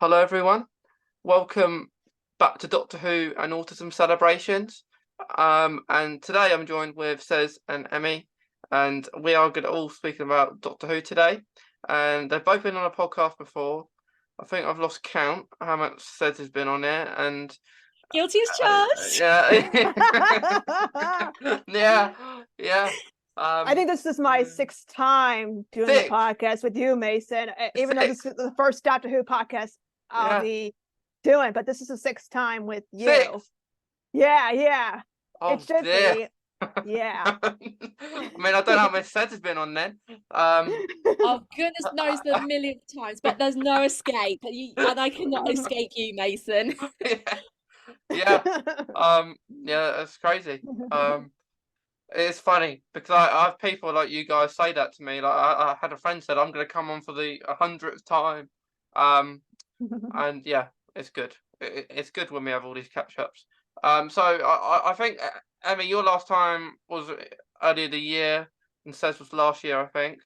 Hello, everyone. Welcome back to Doctor Who and Autism Celebrations. And today I'm joined with Sez and Emmy, and we are going to all speak about Doctor Who today. And they've both been on a podcast before. I think I've lost count how much Sez has been on there, and Guilty as charged. yeah, yeah. I think this is my sixth time doing the podcast with you, Mason. Even though this is the first Doctor Who podcast I'll be doing, but this is the sixth time with you. Six? Yeah. Oh, it should dear. be. Yeah. I mean, I don't know how much Seth has been on then. Oh, goodness knows the millionth times, but there's no escape. And I cannot escape you, Mason. Yeah. Yeah, that's crazy. It's funny because I have people like you guys say that to me. Like I had a friend said I'm going to come on for the 100th time. And yeah, it's good. It's good when we have all these catch-ups. So I think, Emmy, your last time was earlier the year, and Sez was last year, I think.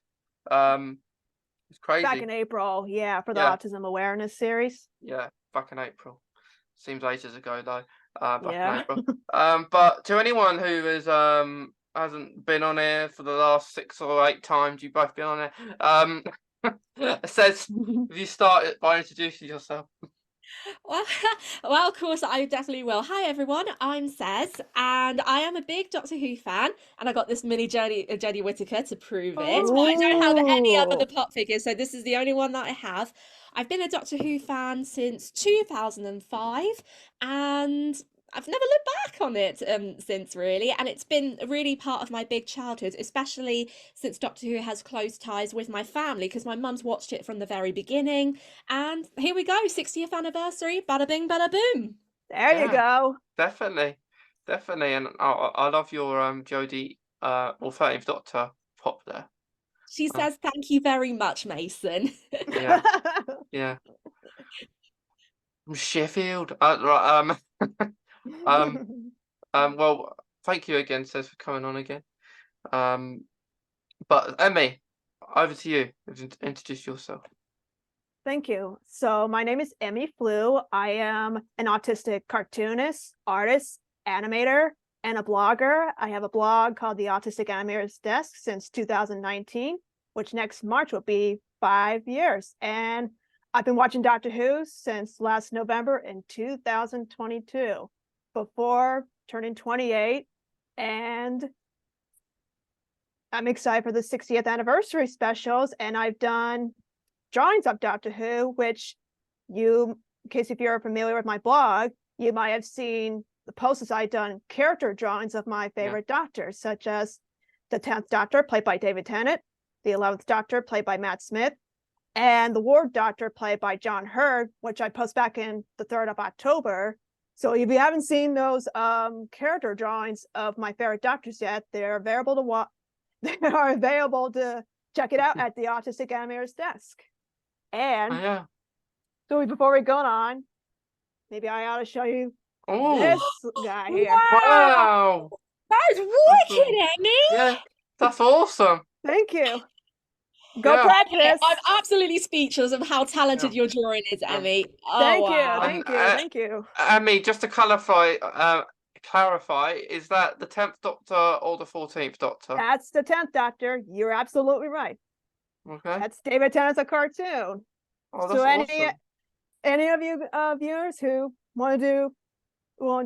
It's crazy. Back in April, for the Autism Awareness series. Yeah, back in April. Seems ages ago though. Back in April. But to anyone who is hasn't been on here for the last 6 or 8 times, you've both been on here. Sez, if you start by introducing yourself. Well, of course, I definitely will. Hi, everyone. I'm Sez, and I am a big Doctor Who fan, and I got this mini Jodie Whittaker to prove it. But I don't have any other the pop figures, so this is the only one that I have. I've been a Doctor Who fan since 2005, and I've never looked back on it since, really, and it's been really part of my big childhood, especially since Doctor Who has close ties with my family, because my mum's watched it from the very beginning, and here we go, 60th anniversary, bada bing, bada boom. There you go. Definitely, and I love your Jodie or 13th Doctor pop there. She says thank you very much, Mason. Yeah. From Sheffield. Right. Well, thank you again, Sez, for coming on again. But Emmy, over to you. Introduce yourself. Thank you. So my name is Emmy Flew. I am an autistic cartoonist, artist, animator, and a blogger. I have a blog called the Autistic Animator's Desk since 2019, which next March will be 5 years. And I've been watching Doctor Who since last November in 2022, before turning 28. And I'm excited for the 60th anniversary specials. And I've done drawings of Doctor Who, which in case if you're familiar with my blog, you might have seen the posters I've done, character drawings of my favorite doctors, such as the 10th Doctor, played by David Tennant, the 11th Doctor, played by Matt Smith, and the Ward Doctor, played by John Hurd, which I post back in the 3rd of October. So if you haven't seen those character drawings of my favorite doctors yet, they're available to watch. They are available to check it out at the Autistic Animator's Desk. And so before we go on, maybe I ought to show you this guy here. Wow! That is wicked, Emmy! Yeah, that's awesome. Thank you. Go practice. I'm absolutely speechless of how talented your drawing is, Emmy. Oh, Thank you. Emmy, just to clarify, is that the 10th Doctor or the 14th Doctor? That's the 10th Doctor. You're absolutely right. Okay. That's David Tennant's a cartoon. Oh, that's awesome. Any of you viewers who want to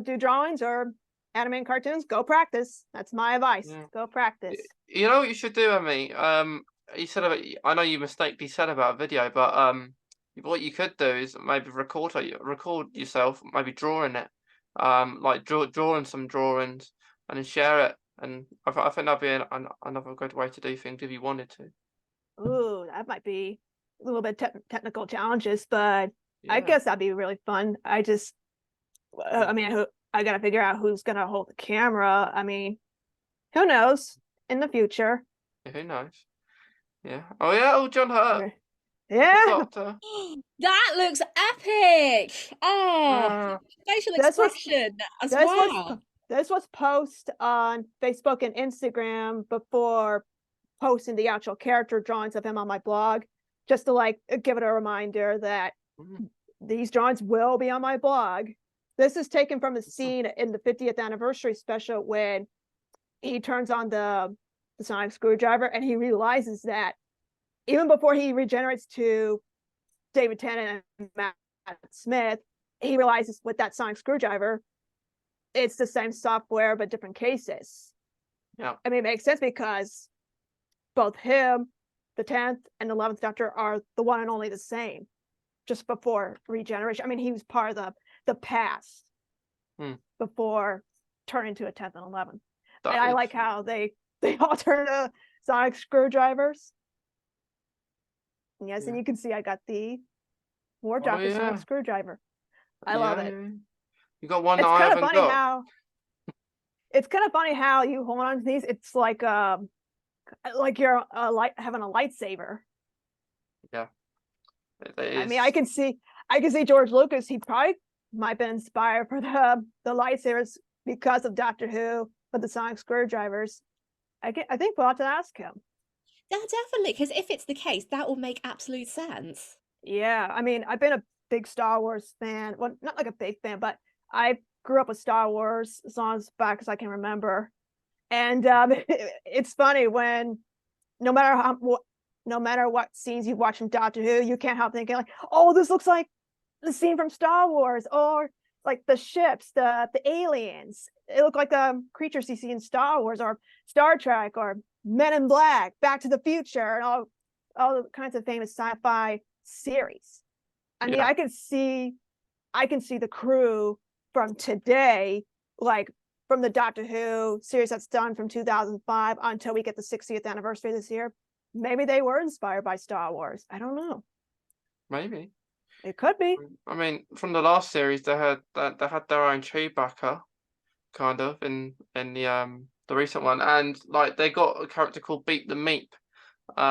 do drawings or animated cartoons, go practice. That's my advice. Go practice. You know what you should do, Emmy? You said I know you mistakenly said about a video, but what you could do is maybe record yourself, maybe drawing it, like drawing some drawings and then share it. And I think that'd be another good way to do things if you wanted to. Ooh, that might be a little bit technical challenges, but I guess that'd be really fun. I mean, I gotta figure out who's gonna hold the camera. I mean, who knows in the future? Yeah, who knows? Yeah. Oh yeah. Oh, John Hurt. Yeah. That looks epic. Oh, facial expression as well. This was posted on Facebook and Instagram before posting the actual character drawings of him on my blog, just to give it a reminder that these drawings will be on my blog. This is taken from a scene in the 50th anniversary special when he turns on the sonic screwdriver and he realizes that even before he regenerates to David Tennant and Matt Smith, he realizes with that sonic screwdriver, it's the same software but different cases. Yeah. I mean, it makes sense because both him, the 10th and 11th Doctor are the one and only the same just before regeneration. I mean, he was part of the past before turning to a 10th and 11th. And I like how they all turn to sonic screwdrivers. Yes, and you can see I got the War Doctor sonic screwdriver. I love it. You got one it's that I kind of haven't funny got. how it's kind of funny how you hold on to these. It's like you're having a lightsaber. Yeah. I mean, I can see George Lucas. He probably might have been inspired for the lightsabers because of Doctor Who, but the sonic screwdrivers. I think we'll have to ask him. Yeah, definitely, because if it's the case, that will make absolute sense. Yeah, I mean, I've been a big Star Wars fan. Well, not like a big fan, but I grew up with Star Wars as long as back as I can remember. And it's funny when no matter what scenes you watch from Doctor Who, you can't help thinking like, oh, this looks like the scene from Star Wars, or like the ships, the aliens. It looked like the creatures you see in Star Wars or Star Trek or Men in Black, Back to the Future, and all kinds of famous sci-fi series. I mean, I can see the crew from today, like from the Doctor Who series that's done from 2005 until we get the 60th anniversary this year. Maybe they were inspired by Star Wars. I don't know. Maybe. It could be. I mean, from the last series, they had their own Chewbacca, kind of, in the recent one, and like they got a character called Beep the Meep.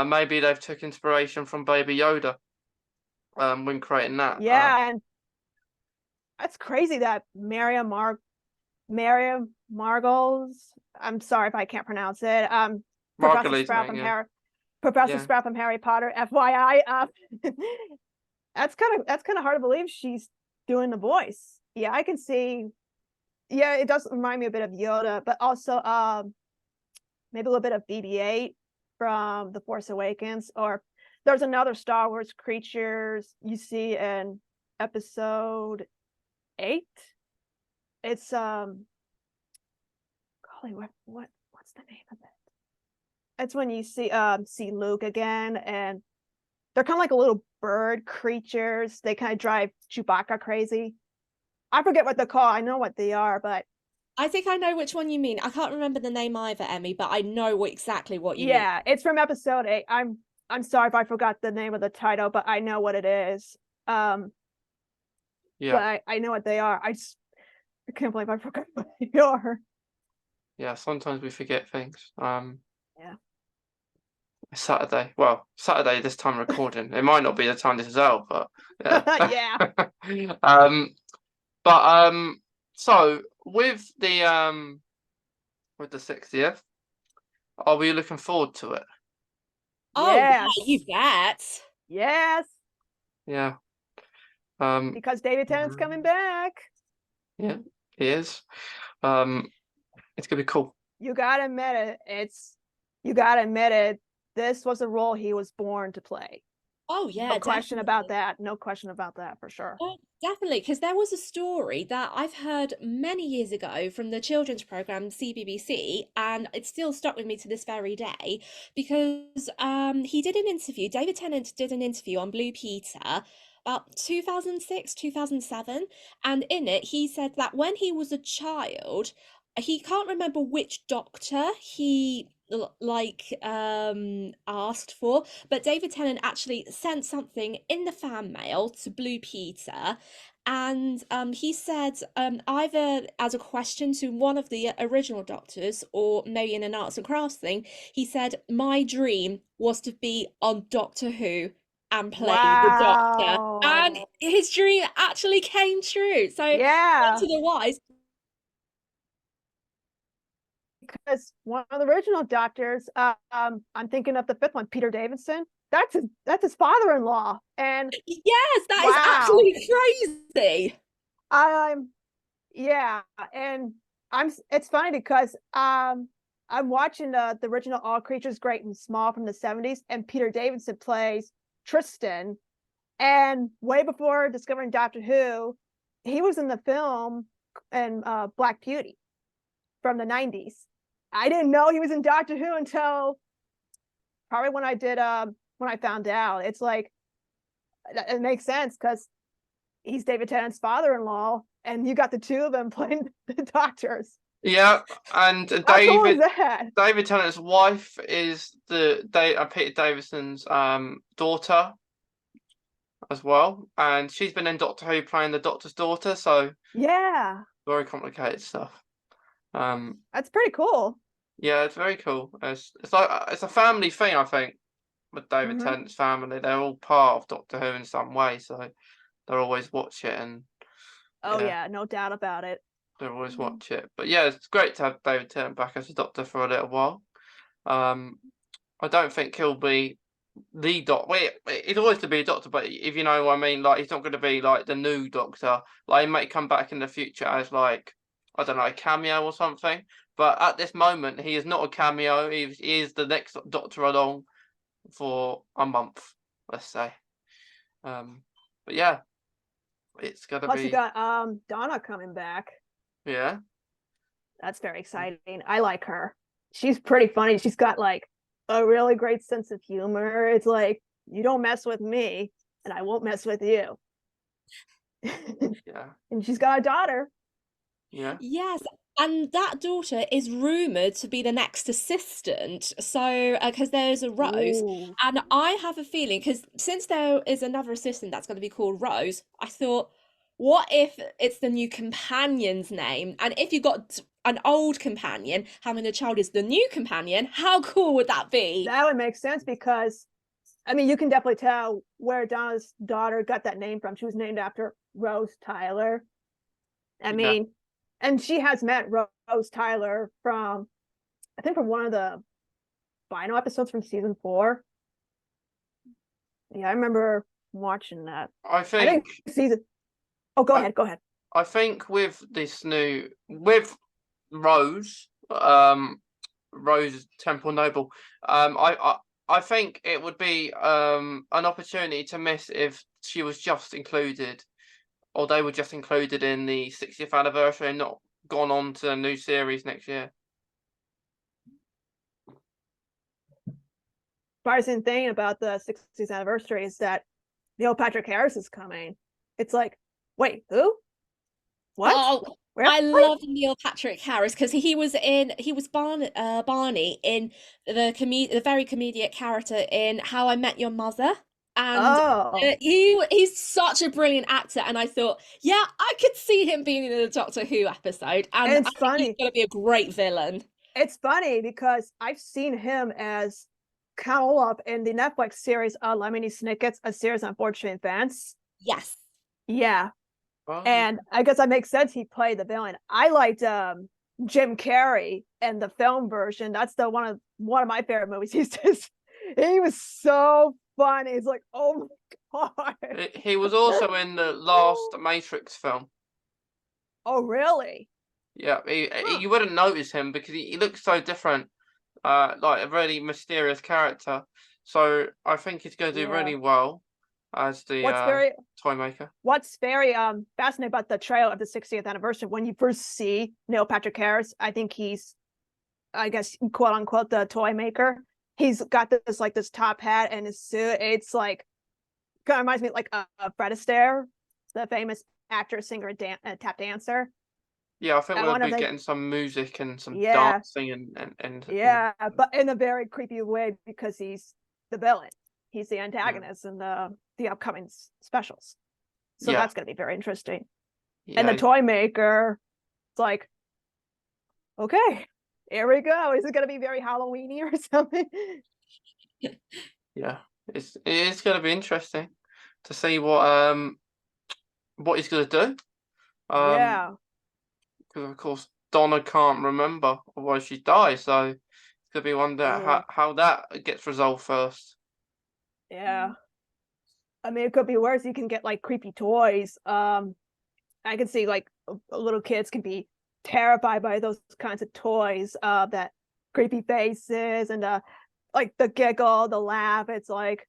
Maybe they've took inspiration from Baby Yoda, when creating that. Yeah, and that's crazy that Mariam Margolyes. I'm sorry if I can't pronounce it. Professor Sprout from Harry Potter. FYI. That's kind of hard to believe she's doing the voice. Yeah, I can see. Yeah, it does remind me a bit of Yoda, but also maybe a little bit of BB-8 from The Force Awakens. Or there's another Star Wars creatures you see in episode 8. It's golly, what's the name of it? It's when you see Luke again, and they're kind of like a little bird creatures. They kind of drive Chewbacca crazy. I forget what they're called. I know what they are, but I think I know which one you mean. I can't remember the name either, Emmy, but I know exactly what you mean. Yeah, it's from episode 8. I'm sorry if I forgot the name of the title, but I know what it is. Yeah, but I know what they are. I can't believe I forgot what they are. Yeah, sometimes we forget things. Yeah. Saturday. Well, Saturday this time recording. It might not be the time this is out, but yeah. Yeah. So with the 60th, are we looking forward to it? Oh, yes. Yeah, you bet. Yes. Yeah. Because David Tennant's coming back. Yeah, he is. It's gonna be cool. You gotta admit it. This was a role he was born to play. Oh yeah, no question about that. No question about that for sure. Oh, definitely, because there was a story that I've heard many years ago from the children's program CBBC, and it still stuck with me to this very day because he did an interview. David Tennant did an interview on Blue Peter about 2006, 2007, and in it he said that when he was a child, he can't remember which doctor he asked for, but David Tennant actually sent something in the fan mail to Blue Peter, and he said either as a question to one of the original doctors or maybe in an arts and crafts thing, he said, my dream was to be on Doctor Who and play the Doctor, and his dream actually came true. So yeah, to the wise. Because one of the original doctors, I'm thinking of the 5th one, Peter Davison. that's his father-in-law. And Yes, that is wow. absolutely crazy. Yeah, and it's funny because I'm watching the original All Creatures Great and Small from the 70s, and Peter Davidson plays Tristan. And way before discovering Doctor Who, he was in the film and Black Beauty from the 90s. I didn't know he was in Doctor Who until probably when I found out. It's like it makes sense because he's David Tennant's father-in-law, and you got the two of them playing the doctors. Yeah, and How cool is that? David Tennant's wife is Peter Davidson's daughter as well, and she's been in Doctor Who playing the Doctor's daughter. So yeah, very complicated stuff. That's pretty cool. Yeah, it's very cool. It's like it's a family thing, I think, with David Tennant's family. They're all part of Doctor Who in some way, so they'll always watch it. And oh yeah, no doubt about it. they'll always watch it. But yeah, it's great to have David Tennant back as a Doctor for a little while. I don't think he'll be the Doctor. Wait, he's always to be a Doctor, but if you know what I mean, like he's not going to be like the new Doctor. Like he might come back in the future as like, I don't know, a cameo or something. But at this moment, he is not a cameo. He is the next Doctor along for a month, let's say. But yeah, it's gonna Plus be. you got Donna coming back. Yeah, that's very exciting. I like her. She's pretty funny. She's got like a really great sense of humor. It's like, you don't mess with me, and I won't mess with you. yeah, And she's got a daughter. Yeah. Yes, and that daughter is rumored to be the next assistant. So, because there's a Rose, and I have a feeling, because since there is another assistant that's going to be called Rose, I thought, what if it's the new companion's name? And if you got an old companion having a child is the new companion, how cool would that be? That would make sense because, I mean, you can definitely tell where Donna's daughter got that name from. She was named after Rose Tyler. I mean, and she has met Rose Tyler from, I think, from one of the final episodes from season 4. Yeah, I remember watching that. I think season. Oh, go ahead. I think with this new Rose, Rose Temple Noble, I think it would be an opportunity to miss if she was just included, or they were just included in the 60th anniversary and not gone on to a new series next year. Surprising thing about the 60th anniversary is that Neil Patrick Harris is coming. It's like, wait, who? What? Oh, I love Neil Patrick Harris because he was Barney in the very comedic character in How I Met Your Mother. And he's such a brilliant actor, and I thought, yeah, I could see him being in a Doctor Who episode, and it's funny. He's gonna be a great villain. It's funny because I've seen him as Count Olaf in the Netflix series Lemony Snicket's A Series of Unfortunate Events. Yes. Yeah. And I guess that makes sense. He played the villain. I liked Jim Carrey in the film version. That's the one of my favorite movies. He was so funny. It's like, oh my god. He was also in the last Matrix film. Oh really? Yeah, you wouldn't notice him because he looks so different. Like a really mysterious character. So I think he's going to do really well as the toy maker. What's very fascinating about the trailer of the 60th anniversary, when you first see Neil Patrick Harris, I think he's, I guess, quote unquote, the toy maker. He's got this top hat and his suit. It's like, kind of reminds me like Fred Astaire, the famous actor, singer, tap dancer. Yeah, I think we'll be getting some music and some dancing and but in a very creepy way because he's the villain. He's the antagonist in the upcoming specials. So that's going to be very interesting. And the toy maker, it's like, okay, here we go. Is it going to be very Halloween-y or something? Yeah, it's going to be interesting to see what he's going to do. Because of course Donna can't remember why she died, so it's going to be wonder how that gets resolved first. Yeah. I mean, it could be worse. You can get like creepy toys. I can see like little kids can be terrified by those kinds of toys. That creepy faces and like the giggle, the laugh. It's like,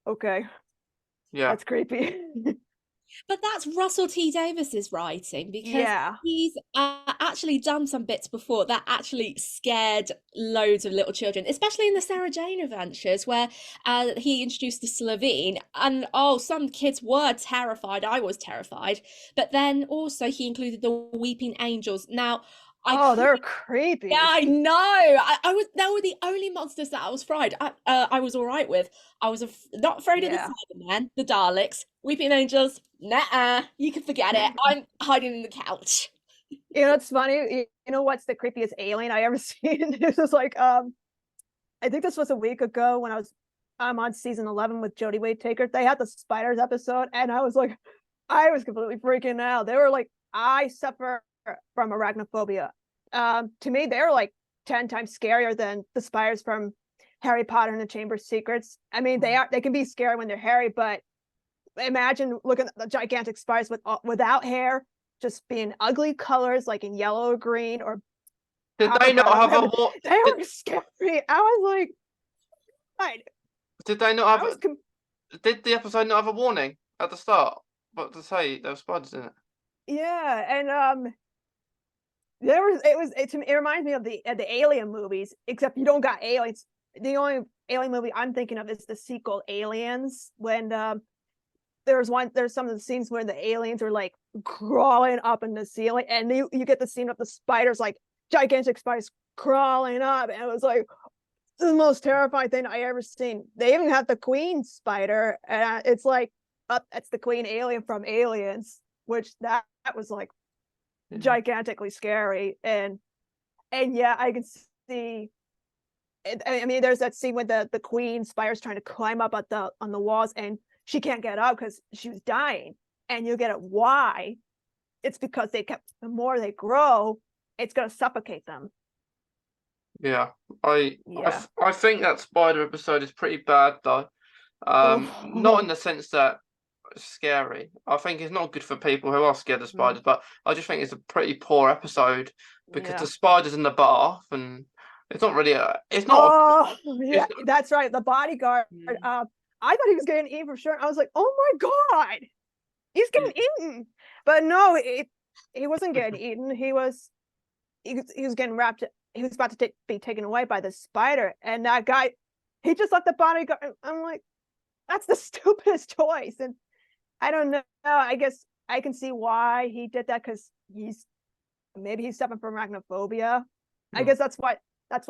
okay, Yeah. that's creepy. But that's Russell T Davis's writing because Yeah. he's actually done some bits before that actually scared loads of little children, especially in the Sarah Jane Adventures, where he introduced the Slovene, and some kids were terrified. I was terrified, but then also he included the Weeping Angels. Now, They're creepy. yeah, I know. I was. They were the only monsters that I was fried. I was all right with. I was not afraid of the Cybermen, the Daleks, Weeping Angels. Nah, you can forget it. I'm hiding in the couch. You know, it's funny. You know what's the creepiest alien I ever seen? This was like, I think this was a week ago when I'm on season 11 with Jodie Whittaker. They had the spiders episode, and I was completely freaking out. They were like, I suffer from arachnophobia. To me, they're like 10 times scarier than the spiders from Harry Potter and the Chamber of Secrets. I mean, they can be scary when they're hairy, but imagine looking at the gigantic spiders without hair, just being ugly colors like in yellow or green or Did they not have a they were scary. I was like, right. Did they not have did the episode not have a warning at the start? What to say there were spiders in it? Yeah, and it reminds me of the Alien movies, except you don't got aliens. The only alien movie I'm thinking of is the sequel Aliens, when there's some of the scenes where the aliens are like crawling up in the ceiling, and you get the scene of the spiders, like gigantic spiders crawling up, and it was like the most terrifying thing I ever seen. They even have the queen spider, and it's like, that's the queen alien from Aliens, which that was like gigantically scary. And yeah, I can see. I mean, there's that scene with the queen spider's trying to climb up on the walls, and she can't get up because she was dying. And you get it why. It's because the more they grow, it's gonna suffocate them. Yeah, I think that spider episode is pretty bad though. Not in the sense that it's scary. I think it's not good for people who are scared of spiders, but I just think it's a pretty poor episode because the spider's in the bath and it's not really that's right. The bodyguard. I thought he was getting eaten for sure. I was like, oh my god, he's getting eaten. But no, he wasn't getting eaten. He was getting wrapped. He was about to be taken away by the spider, and that guy, he just let the bodyguard. I'm like, that's the stupidest choice. And I don't know. I guess I can see why he did that, because maybe he's suffering from arachnophobia. I guess that's what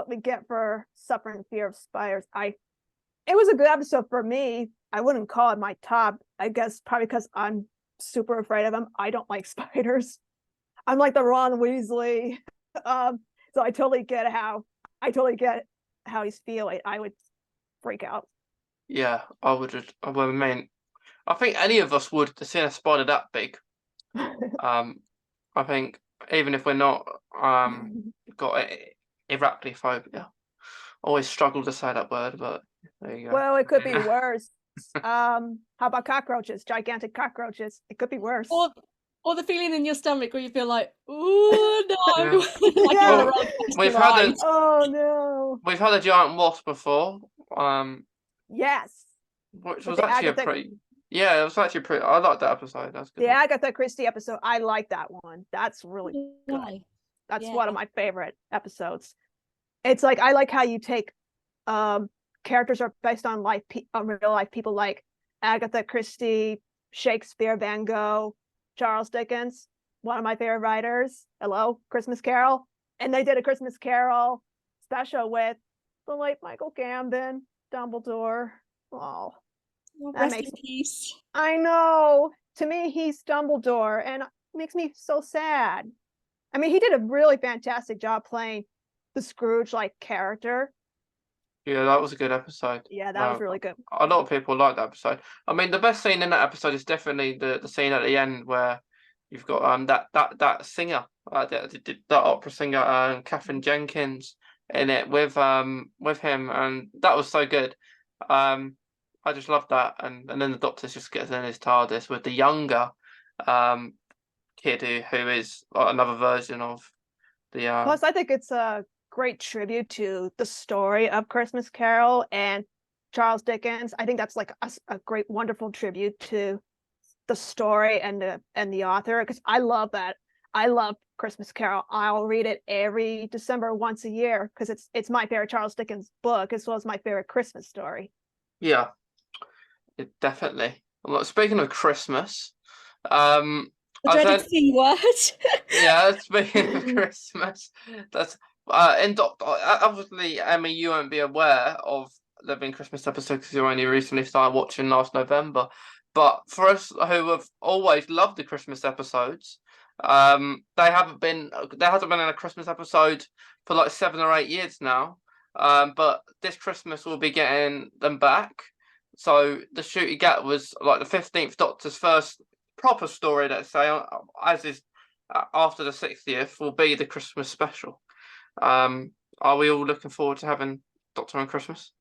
we get for suffering fear of spiders. It was a good episode for me. I wouldn't call it my top. I guess probably because I'm super afraid of them. I don't like spiders. I'm like the Ron Weasley. So I totally get how he's feeling. I would freak out. Yeah, I would. Well, I mean, I think any of us would to see a spider that big. I think even if we're not got arachnophobia, always struggle to say that word, but there you go. Well, it could be worse. How about cockroaches? Gigantic cockroaches. It could be worse. Or the feeling in your stomach where you feel like, oh no, we've had we've had a giant wasp before. Yes. Which was actually it was actually pretty. I liked that episode. That's good. The Agatha Christie episode, I like that one. That's really good. That's one of my favorite episodes. It's like, I like how you take characters are based on real life people, like Agatha Christie, Shakespeare, Van Gogh, Charles Dickens, one of my favorite writers. Hello, Christmas Carol. And they did a Christmas Carol special with the late Michael Gambon, Dumbledore. Oh, rest in peace. I know. To me, he's Dumbledore, and it makes me so sad. I mean, he did a really fantastic job playing the Scrooge-like character. Yeah, that was a good episode. Yeah, that was really good. A lot of people like that episode. I mean, the best scene in that episode is definitely the scene at the end where you've got that singer, that opera singer, Catherine Jenkins, in it with him, and that was so good. I just love that, and then the Doctor just gets in his TARDIS with the younger kid who is another version of the Plus, I think it's a great tribute to the story of Christmas Carol and Charles Dickens. I think that's like a great, wonderful tribute to the story and the author, because I love that. I love Christmas Carol. I'll read it every December once a year because it's my favorite Charles Dickens book, as well as my favorite Christmas story. Yeah, definitely. Well, speaking of Christmas, the dreaded C word. Yeah, speaking of Christmas, that's in Doctor. Obviously, Emmy, you won't be aware of there being Christmas episodes because you only recently started watching last November. But for us who have always loved the Christmas episodes, there hasn't been in a Christmas episode for like 7 or 8 years now. But this Christmas we'll be getting them back. So the shoot you get was like the 15th Doctor's first proper story, let's say, as is after the 60th, will be the Christmas special. Are we all looking forward to having Doctor on Christmas?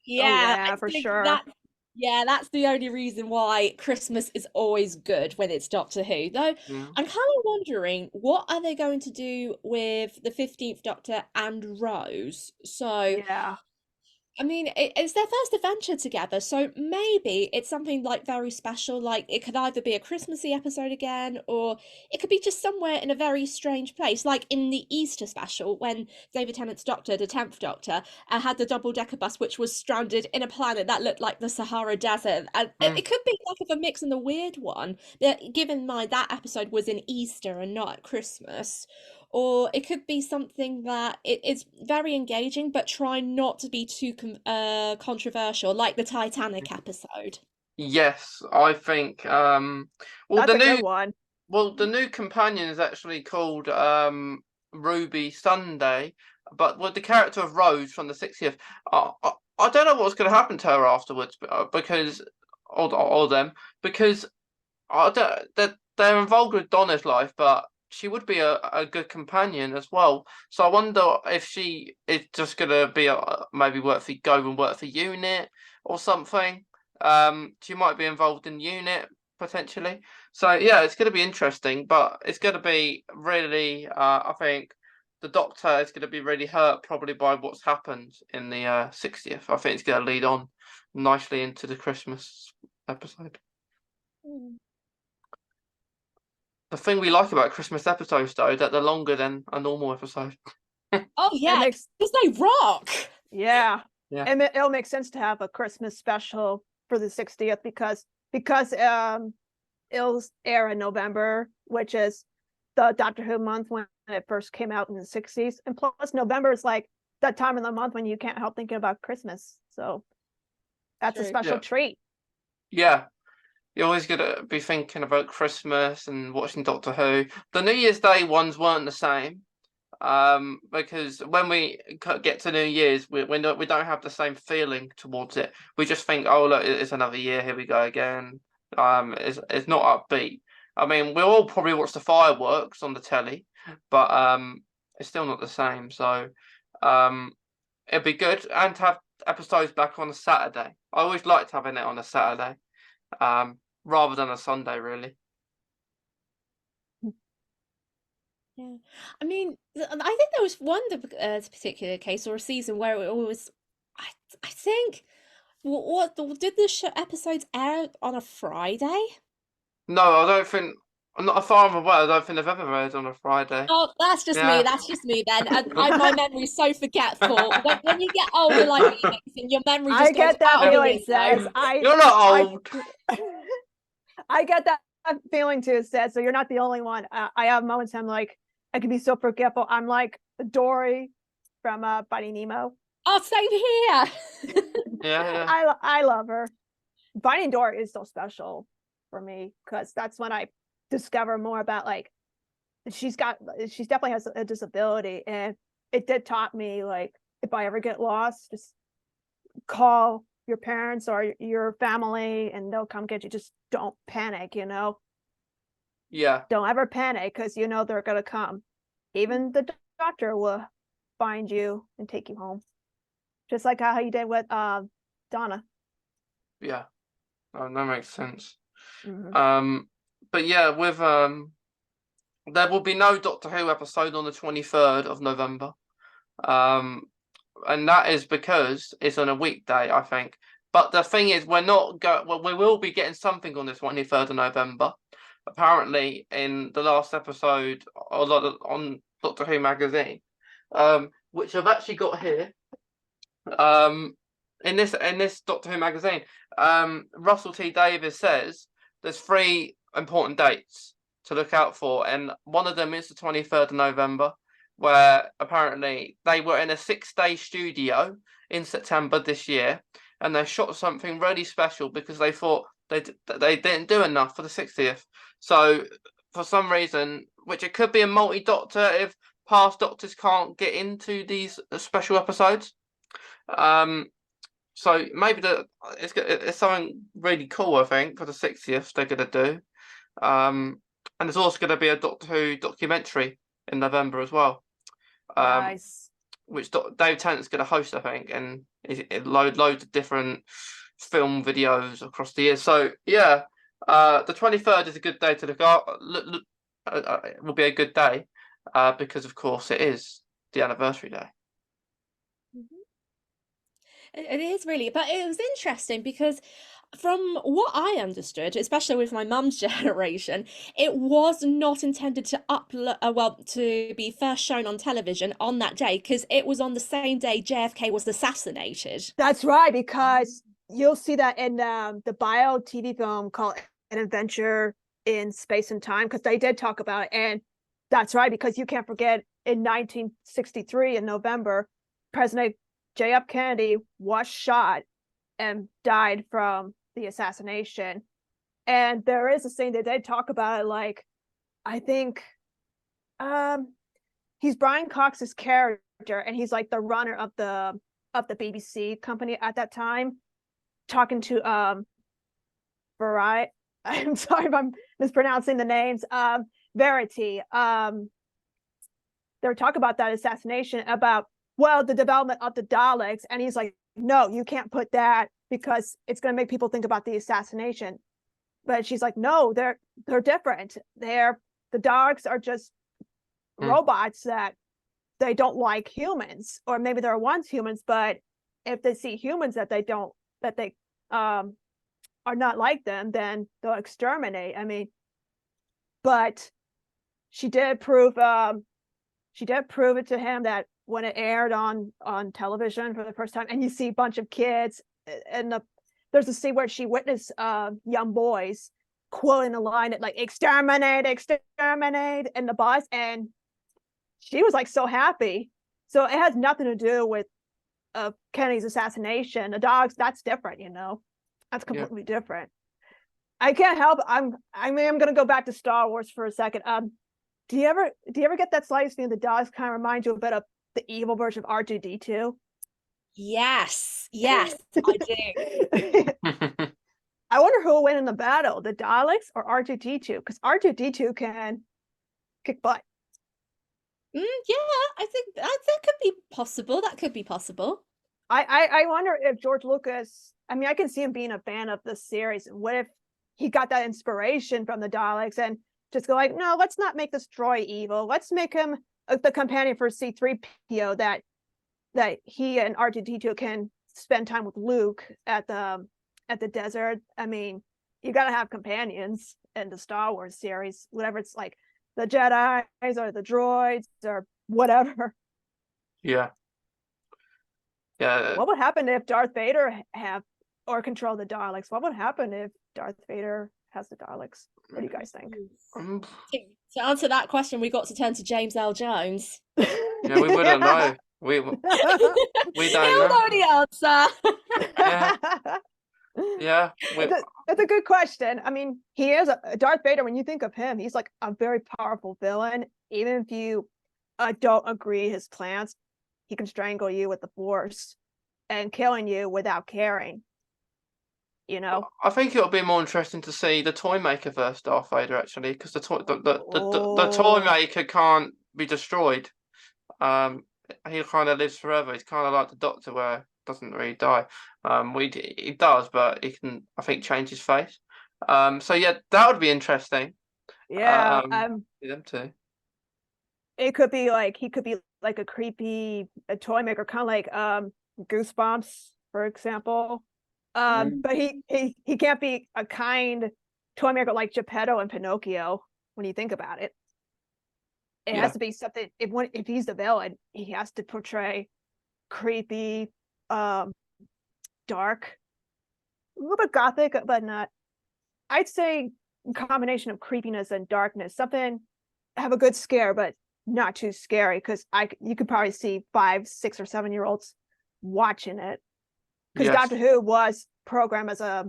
Yeah, for sure. That's the only reason why Christmas is always good when it's Doctor Who. Though Yeah. I'm kind of wondering, what are they going to do with the 15th Doctor and Rose? So Yeah. I mean, it's their first adventure together, so maybe it's something like very special. Like it could either be a Christmassy episode again, or it could be just somewhere in a very strange place, like in the Easter special when David Tennant's Doctor, the 10th Doctor, had the double-decker bus which was stranded in a planet that looked like the Sahara Desert. And it could be like a mix and a weird one, but given in mind that episode was in Easter and not at Christmas. Or it could be something that it's very engaging, but try not to be too controversial, like the Titanic episode. Yes, I think. Well, That's a good one. Well, the new companion is actually called Ruby Sunday, but with the character of Rose from the 60th, I don't know what's going to happen to her afterwards, because or them, because they're involved with Donna's life, but she would be a good companion as well. So I wonder if she is just gonna be maybe go and work for Unit or something. She might be involved in Unit potentially. So yeah, it's gonna be interesting, but it's gonna be really. I think the Doctor is gonna be really hurt probably by what's happened in the 60th. I think it's gonna lead on nicely into the Christmas episode. The thing we like about Christmas episodes, though, that they're longer than a normal episode. Oh yeah, because they rock. Yeah, yeah. And it'll make sense to have a Christmas special for the 60th because it'll air in November, which is the Doctor Who month when it first came out in the 60s, and plus November is like that time of the month when you can't help thinking about Christmas. So that's a special treat. Yeah. You're always gonna be thinking about Christmas and watching Doctor Who. The New Year's Day ones weren't the same, because when we get to New Year's, we don't have the same feeling towards it. We just think, oh look, it's another year. Here we go again. It's not upbeat. I mean, we'll all probably watch the fireworks on the telly, but it's still not the same. So it'd be good and to have episodes back on a Saturday. I always liked having it on a Saturday. Rather than a Sunday, really. Yeah, I mean, I think there was one particular case or a season where it was, I think, did the episodes air on a Friday? No, I don't think. I'm not far aware. I don't think they've ever aired on a Friday. Oh, that's just me. That's just me. Then my memory's so forgetful. When you get older, like me, Nathan, your memory just I get that feeling, Sez. You're not old. I get that feeling too, Sez. So you're not the only one. I have moments I'm like, I can be so forgetful. I'm like Dory from Finding Nemo. Oh, same here. Yeah. I love her. Finding Dory is so special for me because that's when I discover more about like she definitely has a disability, and it did taught me like if I ever get lost, just call your parents or your family and they'll come get you. Just don't panic, Yeah. Don't ever panic because they're gonna come. Even the doctor will find you and take you home, just like how you did with Donna. Yeah, that makes sense. Mhm. But yeah, with there will be no Doctor Who episode on the 23rd of November. Um, and that is because it's on a weekday, I think. But the thing is, we're not go. Well, we will be getting something on the 23rd of November. Apparently, in the last episode on Doctor Who magazine, which I've actually got here. In this Doctor Who magazine, Russell T Davies says there's 3 important dates to look out for, and one of them is the 23rd of November, where apparently they were in a 6-day studio in September this year, and they shot something really special because they thought they didn't do enough for the 60th. So for some reason, which it could be a multi-doctor if past doctors can't get into these special episodes. So maybe it's something really cool, I think, for the 60th they're gonna do. And there's also gonna be a Doctor Who documentary in November as well. Nice. Which Dave Tennant's gonna host, I think, and it loads of different film videos across the year. So yeah, the 23rd is a good day to look out. It will be a good day, because of course it is the anniversary day. It is really, but it was interesting because from what I understood, especially with my mum's generation, it was not intended to to be first shown on television on that day because it was on the same day JFK was assassinated. That's right, because you'll see that in the bio TV film called An Adventure in Space and Time, because they did talk about it. And that's right, because you can't forget in 1963 in November, President J.F. Kennedy was shot and died from the assassination. And there is a scene that they talk about it, like, I think he's Brian Cox's character, and he's like the runner of the BBC company at that time, talking to Variety. I'm sorry if I'm mispronouncing the names. Verity. They were talking about that assassination, about the development of the Daleks, and he's like, no, you can't put that because it's going to make people think about the assassination. But she's like, no, they're different. The Daleks are just robots that they don't like humans, or maybe they're once humans, but if they see humans that they are not like them, then they'll exterminate. I mean, but she did prove it to him that when it aired on television for the first time, and you see a bunch of kids, and there's a scene where she witnessed young boys quoting a line that like exterminate, in the bus, and she was like so happy. So it has nothing to do with Kennedy's assassination. The dogs, that's different, that's completely different. I can't help. I'm gonna go back to Star Wars for a second. Do you ever get that slight feeling the dogs kind of remind you a bit of the evil version of R2-D2? Yes, I do. I wonder who will win in the battle, the Daleks or R2-D2? Because R2-D2 can kick butt. Yeah, I think that could be possible. That could be possible. I wonder if George Lucas, I mean, I can see him being a fan of the series. What if he got that inspiration from the Daleks and just go like, no, let's not make this droid evil. Let's make him the companion for C-3PO, that he and R2-D2 can spend time with Luke at the desert. I mean, you got to have companions in the Star Wars series, whatever it's like, the Jedis or the droids or whatever. Yeah. What would happen if Darth Vader control the Daleks? What would happen if Darth Vader has the Daleks? What do you guys think? To answer that question, we got to turn to James L. Jones. Yeah, we wouldn't know. We don't He'll know the answer. Yeah. It's a good question. I mean, he is Darth Vader. When you think of him, he's like a very powerful villain. Even if you don't agree his plans, he can strangle you with the Force and killing you without caring. I think it'll be more interesting to see the toy maker versus Darth Vader, actually, because the toy maker can't be destroyed. He kind of lives forever. He's kind of like the Doctor, where doesn't really die. He does, but he can, I think, change his face. So yeah, that would be interesting. Yeah, See them too. it could be like he could be like a creepy a toy maker, kind of like Goosebumps, for example. But he can't be a kind toy maker like Geppetto and Pinocchio when you think about it. It has to be something. If he's the villain, he has to portray creepy, dark, a little bit gothic, but not. I'd say a combination of creepiness and darkness. Something have a good scare, but not too scary. Because you could probably see 5, 6, or 7-year-olds watching it. Because Yes. Doctor Who was programmed as a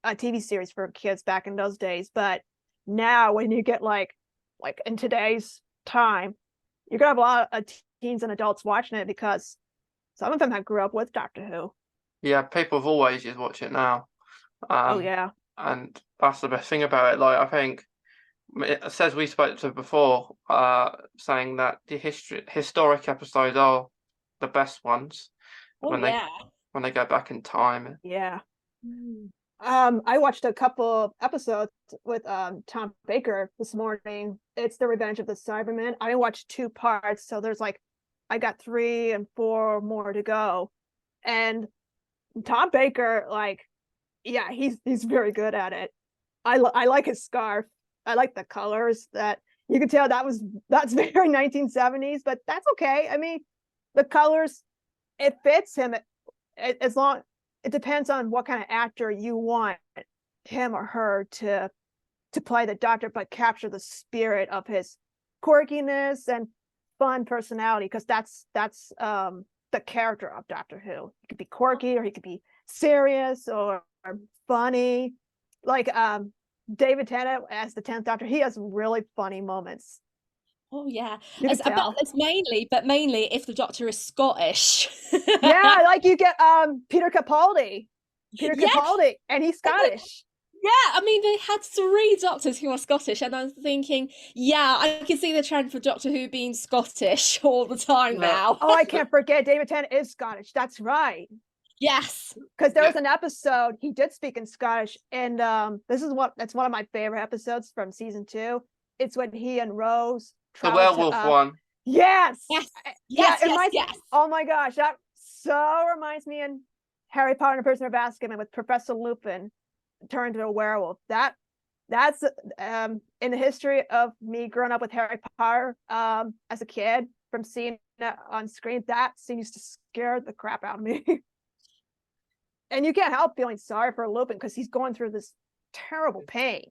TV series for kids back in those days, but now when you get like in today's time, you're gonna have a lot of teens and adults watching it because some of them have grew up with Doctor Who. Yeah, people of all ages watch it now. Oh yeah. And that's the best thing about it. Like, I think it says we spoke to before, saying that the historic episodes are the best ones Oh yeah. when they go back in time. Yeah. I watched a couple episodes with Tom Baker this morning. It's The Revenge of the Cybermen. I watched 2 parts, so there's like I got 3 and 4 more to go. And Tom Baker, like, yeah, he's very good at it. I like his scarf. I like the colors that you can tell that's very 1970s, but that's okay. I mean, the colors, it fits him as long. It depends on what kind of actor you want him or her to play the Doctor, but capture the spirit of his quirkiness and fun personality, because that's the character of Doctor Who. He could be quirky, or he could be serious or funny. Like David Tennant as the 10th Doctor, he has really funny moments. Oh yeah. You can tell. It's mainly if the Doctor is Scottish. Yeah, like you get Peter Capaldi. Peter Yes. Capaldi, and he's Scottish. Yeah, I mean, they had 3 Doctors who are Scottish, and I was thinking, yeah, I can see the trend for Doctor Who being Scottish all the time now. Oh, I can't forget David Tennant is Scottish. That's right. Yes. Because there was an episode he did speak in Scottish, and that's one of my favorite episodes from season 2. It's when he and Rose The werewolf one. Yes. Yes. Yeah, Yes. Oh my gosh, that so reminds me in Harry Potter and the Prisoner of Azkaban with Professor Lupin turned into a werewolf. That's in the history of me growing up with Harry Potter as a kid, from seeing it on screen, that scene used to scare the crap out of me. And you can't help feeling sorry for Lupin because he's going through this terrible pain.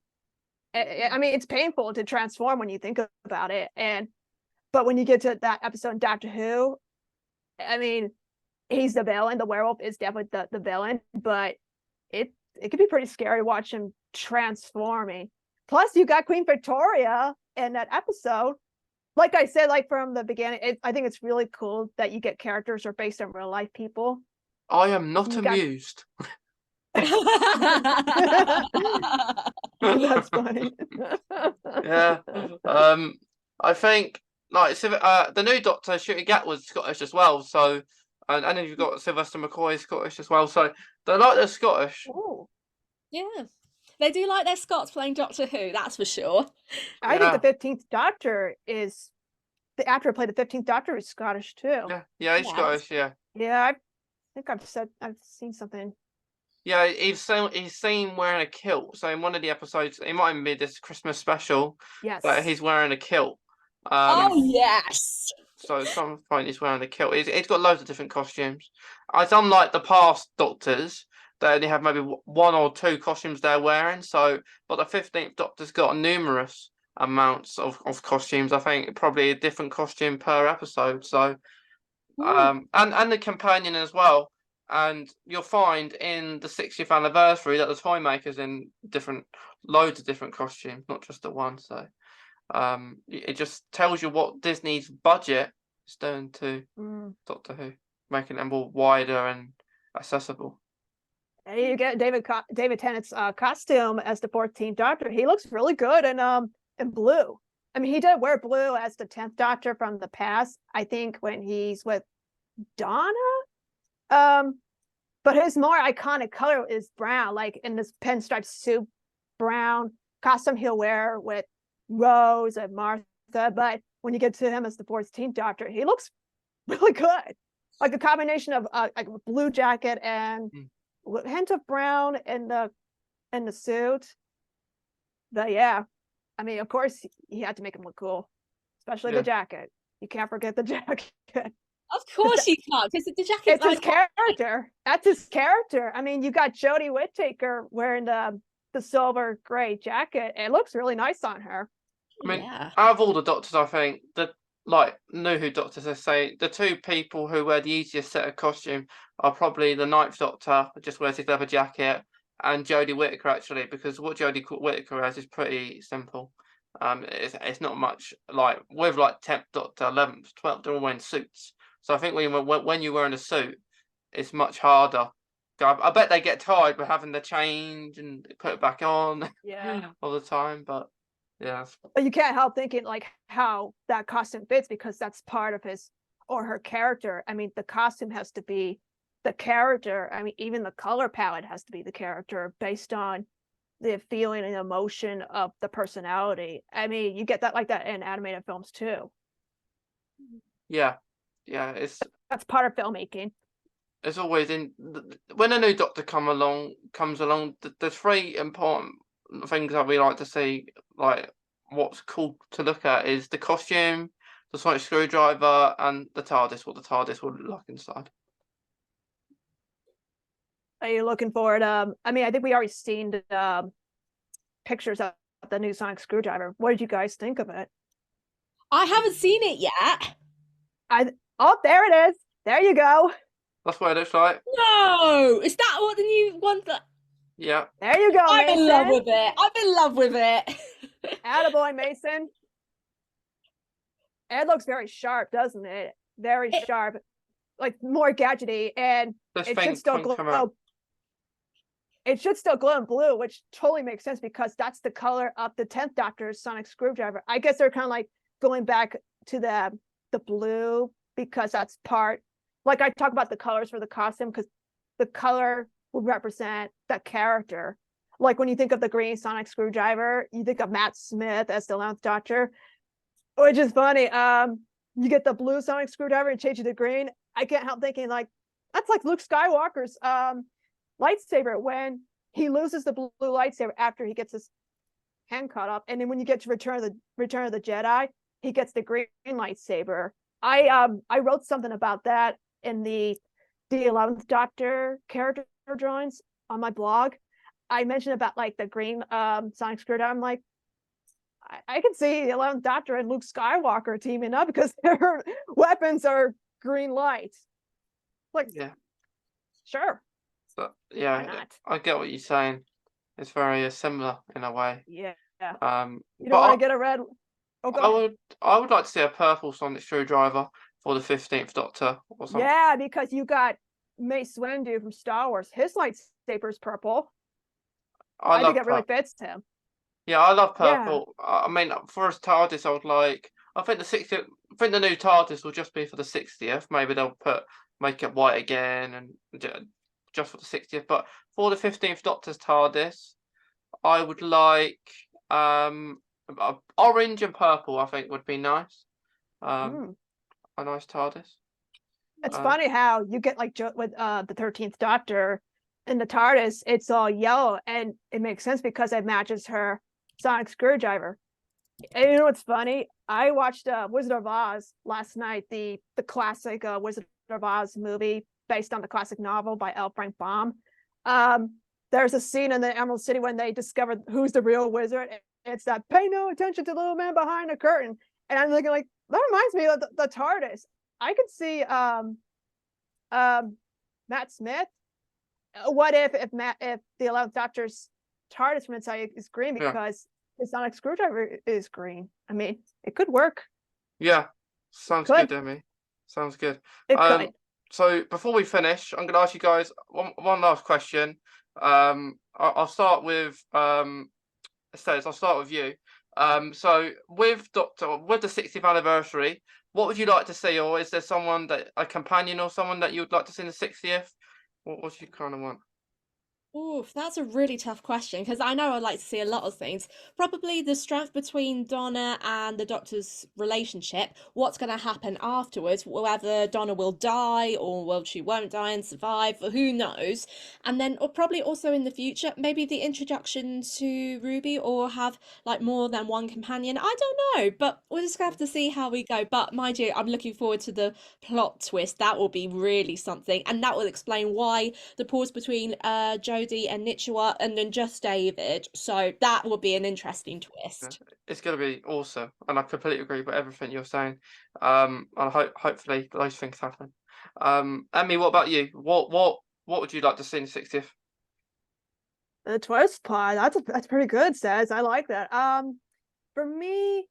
I mean, it's painful to transform when you think about it. But when you get to that episode in Doctor Who, I mean, he's the villain. The werewolf is definitely the villain, but it could be pretty scary to watch him transforming. Plus, you got Queen Victoria in that episode. Like I said, like from the beginning, I think it's really cool that you get characters that are based on real life people. I am not amused. That's funny. Yeah. I think like the new Doctor, Shooty Gat, was Scottish as well. So, and then you've got Sylvester McCoy Scottish as well. So they like the Scottish. Ooh. Yeah. They do like their Scots playing Doctor Who, that's for sure. I think the 15th Doctor is the actor who played the 15th Doctor is Scottish too. Yeah, he's Scottish. Yeah. Yeah, I think I've seen something. Yeah, he's seen wearing a kilt. So in one of the episodes, it might even be this Christmas special. Yes. But he's wearing a kilt. Oh yes. So at some point he's wearing a kilt. He's got loads of different costumes. It's unlike the past Doctors, they only have maybe 1 or 2 costumes they're wearing. So, but the 15th Doctor's got numerous amounts of costumes. I think probably a different costume per episode. So, and the companion as well. And you'll find in the 60th anniversary that the toy maker's in loads of different costumes, not just the one. So, it just tells you what Disney's budget is doing to Doctor Who, making them more wider and accessible. And you get David Tennant's costume as the 14th Doctor. He looks really good in blue. I mean, he did wear blue as the 10th Doctor from the past. I think when he's with Donna, But his more iconic color is brown, like in this pinstripe suit, brown costume he'll wear with Rose and Martha. But when you get to him as the 14th Doctor, he looks really good. Like a combination of like a blue jacket and a hint of brown in the suit. But yeah, I mean, of course, he had to make him look cool, especially the jacket. You can't forget the jacket. Of course you can't, because the jacket. It's his character. That's his character. I mean, you got Jodie Whittaker wearing the silver gray jacket. It looks really nice on her. I mean, out of all the Doctors, I think New Who Doctors, I say the two people who wear the easiest set of costume are probably the 9th Doctor, who just wears his leather jacket, and Jodie Whittaker, actually, because what Jodie Whittaker has is pretty simple. It's not much like with 10th Doctor, 11th, 12th, they're all wearing suits. So I think when you're wearing a suit, it's much harder. I bet they get tired with having to change and put it back on all the time. But yeah, but you can't help thinking like how that costume fits, because that's part of his or her character. I mean, the costume has to be the character. I mean, even the color palette has to be the character based on the feeling and emotion of the personality. I mean, you get that like that in animated films too. Yeah, that's part of filmmaking. It's always when a new Doctor comes along. There's 3 important things that we like to see. Like, what's cool to look at is the costume, the sonic screwdriver, and the TARDIS. What the TARDIS will look like inside. Are you looking forward? I mean, I think we already seen the pictures of the new sonic screwdriver. What did you guys think of it? I haven't seen it yet. Oh, there it is. There you go. That's what it looks like. No, is that what the new one? Yeah. There you go. I'm Mason. in love with it. I'm in love with it. Attaboy, Mason. It looks very sharp, doesn't it? Very sharp, like more gadgety, and it should still glow. It should still glow in blue, which totally makes sense because that's the color of the 10th Doctor's sonic screwdriver. I guess they're kind of like going back to the blue because that's part. Like I talk about the colors for the costume because the color would represent that character. Like when you think of the green sonic screwdriver, you think of Matt Smith as the 11th Doctor, which is funny. You get the blue sonic screwdriver and change it to green. I can't help thinking like that's like Luke Skywalker's lightsaber when he loses the blue lightsaber after he gets his hand cut off, and then when you get to Return of the Jedi, he gets the green lightsaber. I wrote something about that in the 11th Doctor character drawings on my blog. I mentioned about like the green sonic screwdriver. I'm like, I can see the 11th Doctor and Luke Skywalker teaming up because their weapons are green lights. Like, sure. So, yeah, I get what you're saying. It's very similar in a way. Yeah. You don't want to get a red. I would like to see a purple sonic screwdriver for the 15th Doctor or something. Yeah, because you got Mace Windu from Star Wars. His lightsaber's purple. I think it really fits him. Yeah, I love purple. Yeah. I mean, for a TARDIS, I would like. I think the 60th. I think the new TARDIS will just be for the 60th. Maybe they'll make it white again and just for the 60th. But for the 15th Doctor's TARDIS, I would like orange and purple. I think would be nice. A nice TARDIS. It's funny how you get like with the 13th Doctor in the TARDIS, it's all yellow, and it makes sense because it matches her sonic screwdriver. And you know what's funny? I watched Wizard of Oz last night, the classic Wizard of Oz movie based on the classic novel by L. Frank Baum. There's a scene in the Emerald City when they discover who's the real wizard. It's that pay no attention to the little man behind the curtain. And I'm looking like, that reminds me of the TARDIS. I could see Matt Smith. What if the 11th Doctor's TARDIS from inside is green because his sonic screwdriver is green? I mean, it could work. Yeah, sounds good, Emmy. Sounds good. It could. So before we finish, I'm going to ask you guys one last question. I'll start with Sez. I'll start with you. So with the 60th anniversary, what would you like to see, or is there a companion or someone that you would like to see in the 60th? What do you kind of want? Oof, that's a really tough question because I know I'd like to see a lot of things. Probably the strength between Donna and the Doctor's relationship. What's going to happen afterwards? Whether Donna will die or well, she won't die and survive. Who knows? And then, or probably also in the future, maybe the introduction to Ruby or have like more than one companion. I don't know, but we're just gonna have to see how we go. But mind you, I'm looking forward to the plot twist. That will be really something, and that will explain why the pause between Jodie and Nichua and then just David. So that will be an interesting twist. It's going to be awesome, and I completely agree with everything you're saying. And hopefully those things happen. Emmy, what about you? What would you like to see in the 60th? The twist part, that's pretty good, Sez. I like that. For me,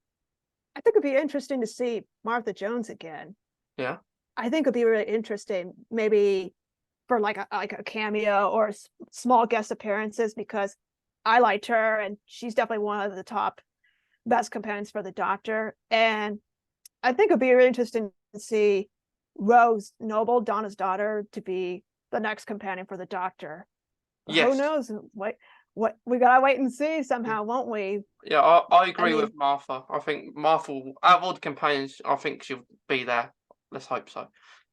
I think it'd be interesting to see Martha Jones again. Yeah. I think it'd be really interesting, maybe for like a cameo or small guest appearances, because I liked her and she's definitely one of the top best companions for the Doctor. And I think it'd be really interesting to see Rose Noble, Donna's daughter, to be the next companion for the Doctor. Yes. Who knows? What we gotta wait and see somehow, won't we? Yeah, I agree mean- with Martha. I think Martha, out of all the companions, I think she'll be there. Let's hope so.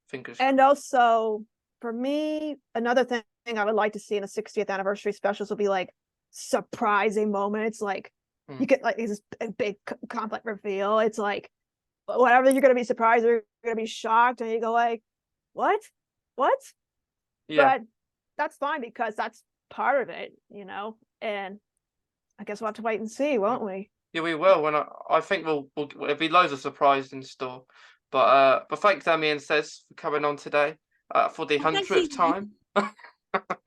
Fingers. And also, for me, another thing I would like to see in a 60th anniversary specials will be like surprising moments. Like you get like this big complex reveal. It's like whatever, you're gonna be surprised or you're gonna be shocked, and you go like, what? Yeah. But that's fine because that's part of it, and I guess we'll have to wait and see, won't we? Yeah, we will. And I think there'll be loads of surprises in store. But thanks, Emmy and Sez, for coming on today for the Oh, thank 100th you. time.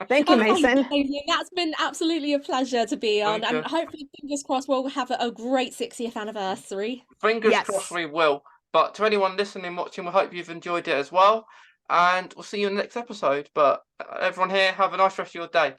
Thank you, Oh, thank Mason. you. That's been absolutely a pleasure to be on, Thank and you. hopefully, fingers crossed, we'll have a great 60th anniversary. Fingers Yes. crossed we will. But to anyone listening, watching, we hope you've enjoyed it as well. And we'll see you in the next episode. But everyone here, have a nice rest of your day.